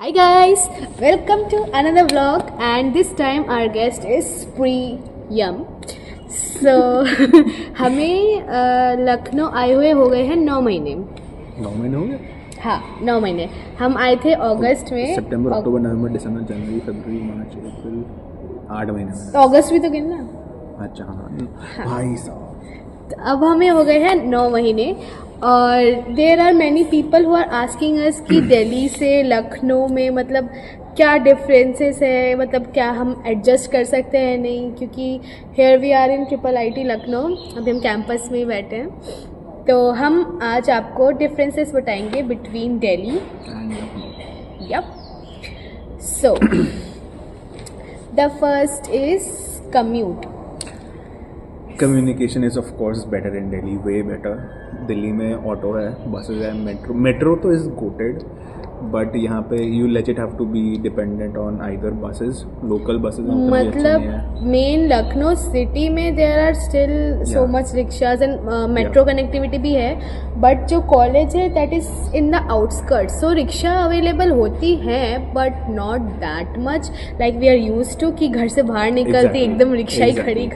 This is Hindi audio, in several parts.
Hi guys, welcome to another vlog and this time our guest is Priyam. So हमें लखनऊ आए हुए हो गए हैं 9 महीने। 9 महीने हो गए? हाँ 9 महीने। हम आए थे अगस्त में। सितंबर, अक्टूबर, नवंबर, दिसंबर, जनवरी, फरवरी, मार्च, अप्रैल, 8 महीने। तो अगस्त भी तो गिनना। अच्छा हाँ भाई साहब। तो अब हमें हो गए हैं 9 महीने और there are many people who are asking us कि दिल्ली से लखनऊ में मतलब क्या डिफरेंसेस है, मतलब क्या हम एडजस्ट कर सकते हैं नहीं, क्योंकि here we are in IIIT Lucknow, अभी हम कैंपस में ही बैठे हैं। तो हम आज आपको डिफरेंसेस बताएंगे between Delhi and Lucknow. Yup. So the first is commute. Communication is of course better in Delhi, way better. Delhi में ऑटो है, बसेज है, मेट्रो तो इज गोटेड, बट यहाँ पे you legit have to be dependent on either buses, local buses. मतलब मेन लखनऊ सिटी में there are still so much rickshaws and metro connectivity भी है, बट जो कॉलेज है that is in the outskirts, so rickshaw available होती है but not that much like we are used to कि घर से बाहर निकलती एकदम रिक्शा ही खड़ी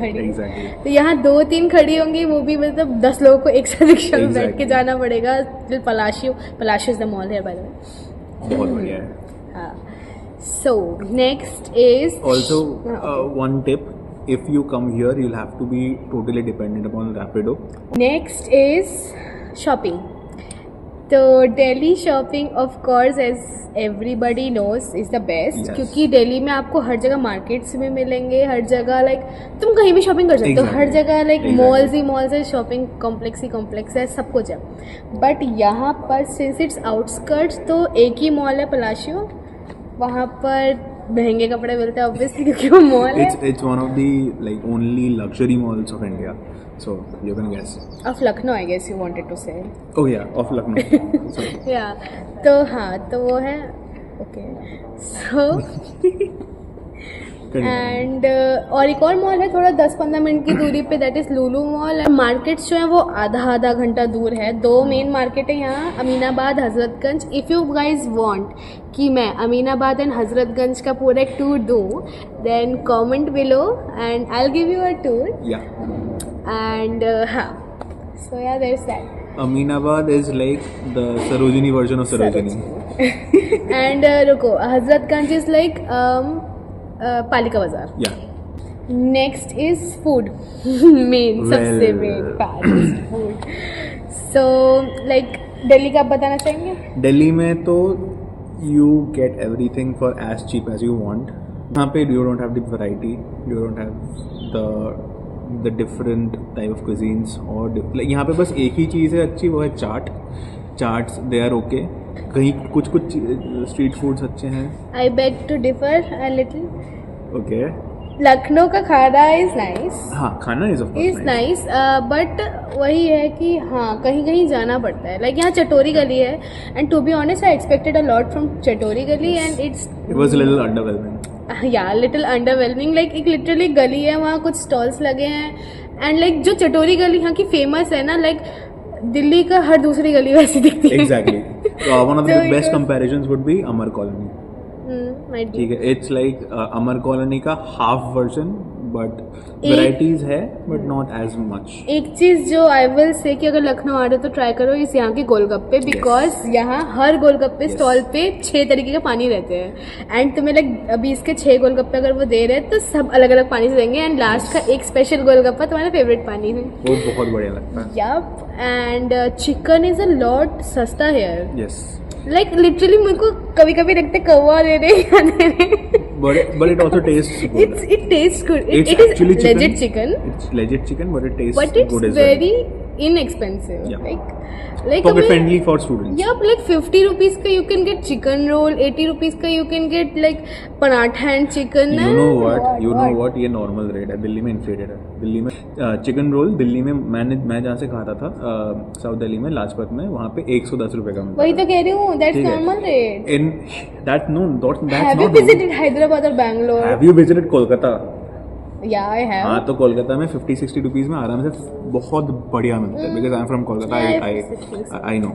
तो यहाँ 2-3 खड़ी होंगी, वो भी मतलब 10 लोगों को एक साथ रिक्शा में बैठ के जाना पड़ेगा। पलाशियो इज द मॉल है बाय द वे, बहुत बढ़िया है। So next is also one tip, if you come here you'll have to be totally dependent upon Rapido. Next is shopping. तो Delhi shopping of course as everybody knows is the best, क्योंकि दिल्ली में आपको हर जगह मार्केट्स में मिलेंगे, हर जगह लाइक तुम कहीं भी शॉपिंग कर सकते हो, हर जगह लाइक मॉल्स ही मॉल्स है, शॉपिंग कॉम्प्लेक्स ही कॉम्प्लेक्स है, सब कुछ है। बट यहाँ पर सिंस इट्स आउटस्कर्ट्स तो एक ही मॉल है पलाशियो, वहाँ पर महंगे कपड़े मिलते हैं ऑब्वियसली क्योंकि वो मॉल है। It's one of the like only luxury malls of India, so you can guess. Of Lucknow, I guess you wanted to say. Oh yeah, of Lucknow. Yeah, तो हाँ तो वो है ओके। सो एंड और एक और मॉल है थोड़ा 10-15 मिनट की दूरी पे, that is Lulu mall. Markets जो है वो आधा घंटा दूर है। 2 मेन मार्केट है यहाँ, Aminabad, Hazratganj. If you guys want कि मैं अमीनाबाद एंड हजरतगंज का पूरा एक टूर दूँ, then comment below and I will give you a tour. And हाँ, so yeah there is that. Aminabad is like the Sarojini version of Sarojini. And रुको, Hazratganj is like Palika Bazaar. Yeah. Next is food main, सबसे main food. So like Delhi का आप बताना चाहेंगे? दिल्ली में तो you get everything for as cheap as you want. यहाँ पे you don't have the variety, you don't have the different type of cuisines और like यहाँ पे बस एक ही चीज़ है अच्छी, वो है चाट्स they are okay. कहीं कुछ स्ट्रीट फूड्स अच्छे हैं। I beg to differ a little. Okay, Lucknow का खाना इज नाइस। हाँ खाना इज नाइस, बट वही है कि हाँ कहीं कहीं जाना पड़ता है। लाइक यहाँ चटोरी गली है and to be honest I expected a lot from Chatori Gali and it was little underwhelming. या लिटिल अंडरवेलमिंग, लाइक एक लिटरली गली है, वहाँ कुछ स्टॉल्स लगे हैं एंड लाइक जो चटोरी गली यहाँ की फेमस है ना, लाइक दिल्ली का हर दूसरी गली वैसी दिखती है। Exactly. One of the best comparisons would be Amar colony. ठीक है, इट्स लाइक अमर कॉलोनी का हाफ वर्जन, बट वैराइटीज है बट नॉट एज मच। एक चीज जो आई विल से कि अगर लखनऊ आ रहे हो तो ट्राई करो इस यहाँ के गोलगप्पे, बिकॉज यहाँ हर गोलगप्पे स्टॉल पे 6 तरीके के पानी रहते हैं एंड तुम्हें लाइक अभी इसके 6 गोलगप्पे अगर वो दे रहे हैं तो सब अलग अलग पानी से देंगे एंड लास्ट का एक स्पेशल गोलगप्पा तुम्हारा फेवरेट पानी है, वो बहुत बढ़िया लगता है। Yup. And chicken is a lot सस्ता हेयर। यस, लाइक लिटरली मेरे को कभी कभी लगता है कौवा दे रहे but it also tastes good. It tastes good. It is legit chicken. It's legit chicken, but it tastes but it's good as very well. inexpensive. Yeah. Like pocket friendly for students. Yep, like 50 rupees ka you can get chicken roll, 80 rupees ka you can get like paratha and chicken. You know what? ये normal rate है, दिल्ली में inflated है। दिल्ली में चिकन रोल, दिल्ली में मैं जहाँ से खाता था साउथ दिल्ली में लाजपत में, वहाँ पे 110 रुपए का मिलता। वही तो कह रही हूँ, that's normal rate. In that's not. Have you visited Hyderabad or Bangalore? Have you visited Kolkata? Yeah, I have. हाँ तो कोलकाता में 50-60 रुपीज़ में आराम से बहुत बढ़िया मिलता है, because I am from Kolkata, I know.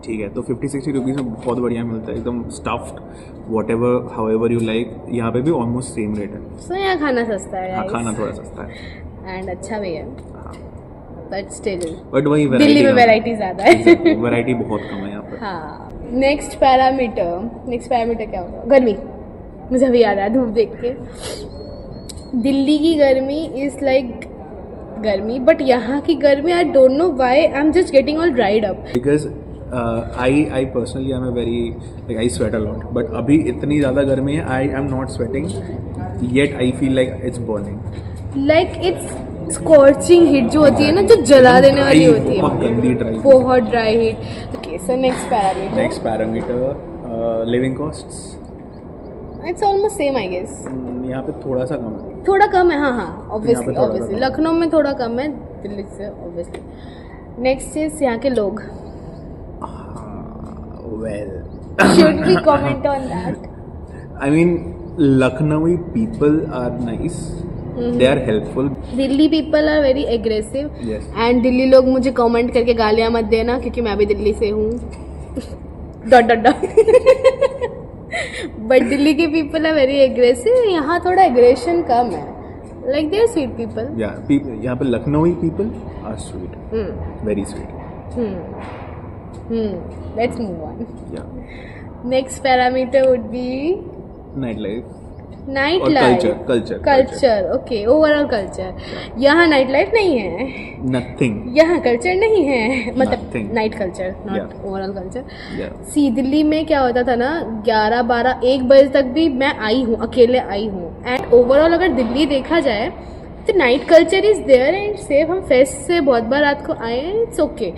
ठीक है, तो 50-60 रुपीज़ में बहुत बढ़िया मिलता है, एकदम stuffed what ever how ever you like. यहाँ पे भी ऑलमोस्ट सेम रेट है। सो यहाँ खाना सस्ता है। हाँ, खाना थोड़ा सस्ता है एंड अच्छा भी है, बट स्टिल बट वही दिल्ली में वैरायटी ज़्यादा है। वैरायटी बहुत कम है यहाँ पर। हाँ। नेक्स्ट पैरामीटर क्या होगा? गर्मी। मुझे अभी याद आया धूप देख के। दिल्ली की गर्मी इज़ लाइक गर्मी, बट यहाँ की गर्मी I don't know why I am just getting all dried up. Because I personally am a very like I sweat a lot, but अभी इतनी ज़्यादा गर्मी है, I am not sweating yet I feel like it's burning, like it's scorching heat जो होती है ना, जो जला देने वाली होती है, बहुत गंदी ड्राई, बहुत dry heat. Okay, so next parameter living costs. It's almost same I guess. यहाँ पे थोड़ा सा कम है, थोड़ा कम है। हाँ, ऑब्वियसली थोड़ा कम है। लखनऊ में थोड़ा कम है, दिल्ली से ऑब्वियसली। नेक्स्ट इज यहाँ के लोग। well Should we comment on that? I mean Lucknowi people are nice, they are helpful. Delhi people are very aggressive Yes. And Delhi लोग मुझे कमेंट करके गालियाँ मत देना, क्योंकि मैं भी दिल्ली से हूँ। Dot dot dot. But Delhi के पीपल आर वेरी एग्रेसिव, यहाँ थोड़ा एग्रेशन कम है, like they are sweet people. यहाँ पे Lucknowi people are sweet, very sweet. Let's move on. Yeah. Next parameter would be Nightlife. Nightlife. Culture. Okay, overall culture. यहाँ नाइट लाइफ नहीं है, Nothing. यहाँ कल्चर नहीं है, मतलब Nothing. Night culture, not Yeah. Overall culture. Yeah. सी दिल्ली में क्या होता था ना, 11, 12, 1 बजे तक भी मैं आई हूँ, अकेले आई हूँ। एंड ओवरऑल अगर दिल्ली देखा जाए तो night culture is there and safe. हम फेस्ट से बहुत बार रात को आए हैं, इट्स ओके।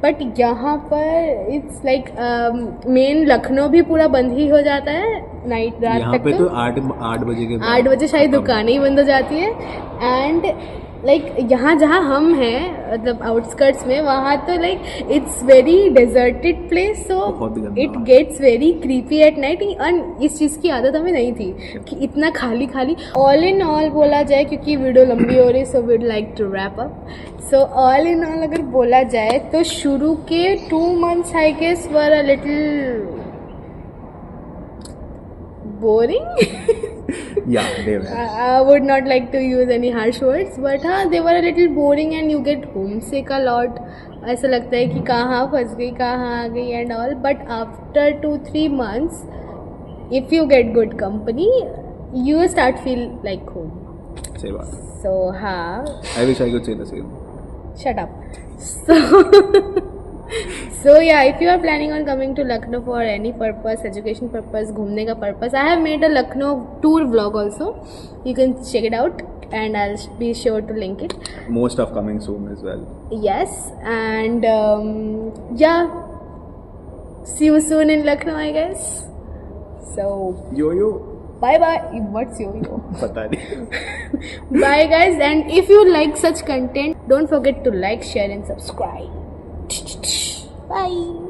बट यहाँ पर इट्स लाइक मेन लखनऊ भी पूरा बंद ही हो जाता है नाइट, रात यहाँ तक। पे तो 8 बजे के बाद 8 बजे शायद दुकानें ही बंद हो जाती है। एंड लाइक यहाँ जहाँ हम हैं, मतलब आउटस्कर्ट्स में, वहाँ तो like it's very deserted place, so बहुत गंदा। It gets very creepy at night. और इस चीज़ की आदत हमें नहीं थी कि इतना खाली खाली। ऑल इन ऑल बोला जाए, क्योंकि वीडियो लंबी हो रही, so we'd like to wrap up. So all in all अगर बोला जाए तो शुरू के 2 months I guess were a little boring. Yeah, they were. I would not like to use any harsh words, but हाँ, they were a little boring and you get homesick a lot. ऐसा लगता है कि कहाँ फंस गई, कहाँ आ गई and all. But after 2-3 months, if you get good company, you start feel like home. सही बात। So हाँ, I wish I could say the same. shut up. So yeah, if you are planning on coming to Lucknow for any purpose, education purpose, घूमने का purpose, I have made a Lucknow tour vlog also. You can check it out and I'll be sure to link it. More stuff coming soon as well. Yes, and yeah, see you soon in Lucknow, I guess. So Yo. bye bye. What's yo? पता नहीं। Bye guys, and if you like such content, don't forget to like, share and subscribe. Bye.